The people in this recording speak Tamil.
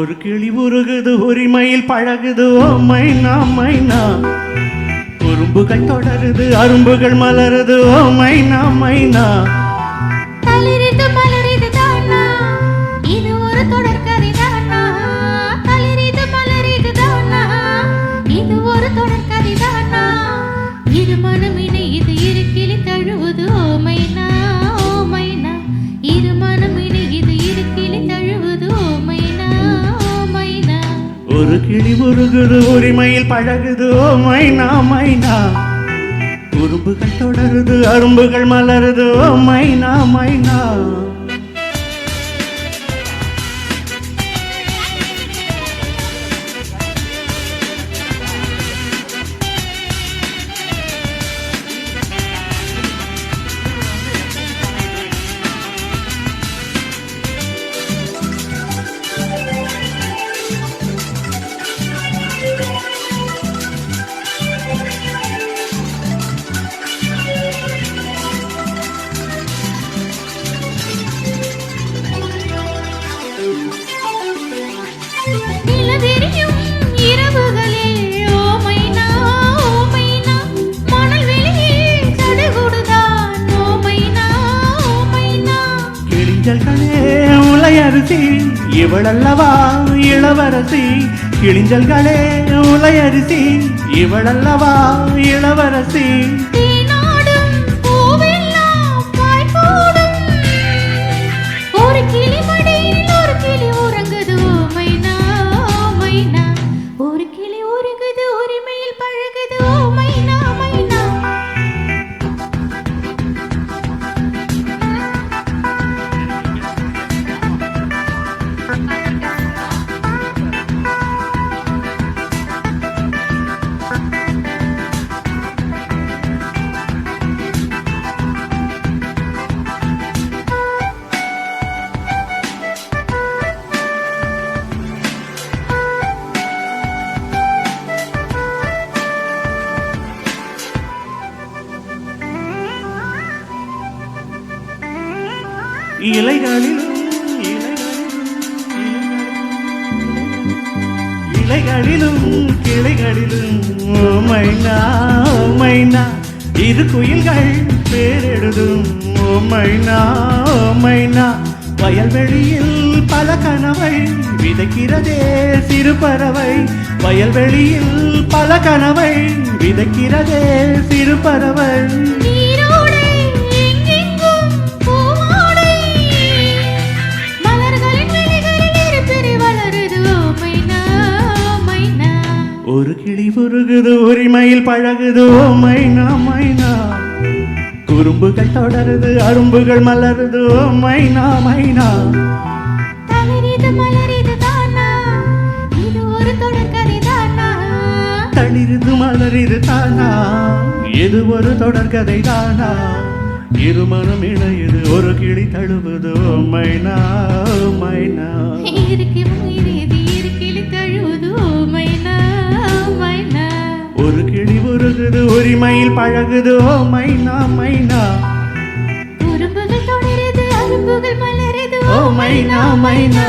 ஒரு கிளி உருகுது உரிமையில் பழகுது ஓ மைனா மைனா உறும்புகள் தொடருது அரும்புகள் மலருது ஓ மைனா மைனா தளிரிது மலரிது தானா இது ஒரு தொடர்கதை தானா தளிரிது மலரிது தானா இது ஒரு தொடர்கதை தானா இரு மனம் இணையுது இரு கிளி தழுவுது ஓ மைனா இரு மனம் இணையுது இரு கிளி தழுவுது ஓ மைனா ஒரு கிளி உருகுது உரிமையில் பழகுது ஓ மைனா மைனா உறும்புகள் தொடருது அரும்புகள் மலருது ஓ மைனா மைனா நிலவெறியும் இரவுகளில் ஓ மைனா மணல் வெளியில் தடுகுடுதான் ஓ மைனா கிளிஞ்சல்களே உலையரிசி இவளல்லவா இளவரசி கிளிஞ்சல்களே உலையரிசி இவளல்லவா இளவரசி தேனாடும் பூவெல்லாம் பாய்போடும் ஒரு கிளி மடியில் ஒரு கிளி உறங்குது ஓ மைனா ஒரு கிளி உருகுது உரிமையில் பழகுது ஓ மைனா இலைகளிலும் கிளைகளிலும் ஓ மைனா மைனா இரு குயில்கள் பேரெழுதும் ஓ மைனா மைனா வயல்வெளியில் பல கனவை விதைக்கிறதே சிறு பறவை வயல்வெளியில் பல கனவை விதைக்கிறதே சிறு பறவை ஒரு கிளி உருகுது உரிமையில் பழகுது ஓ மைனா மைனா குறும்புகள் தொடருது அரும்புகள் மலருது ஓ மைனா மைனா தளிரிது மலரிது தானா இது ஒரு தொடர்கதை தானா தளிரிது மலரிது தானா இது ஒரு தொடர்கதை தானா இருமனம் இணையுது ஒரு கிளி தழுவுது ஓ மைனா மைனா ஒரு கிளி உருகுது உரிமையில் பழகுது ஓ மைனா மைனா உறும்புகள் தொடருது அரும்புகள் மலருது ஓ மைனா மைனா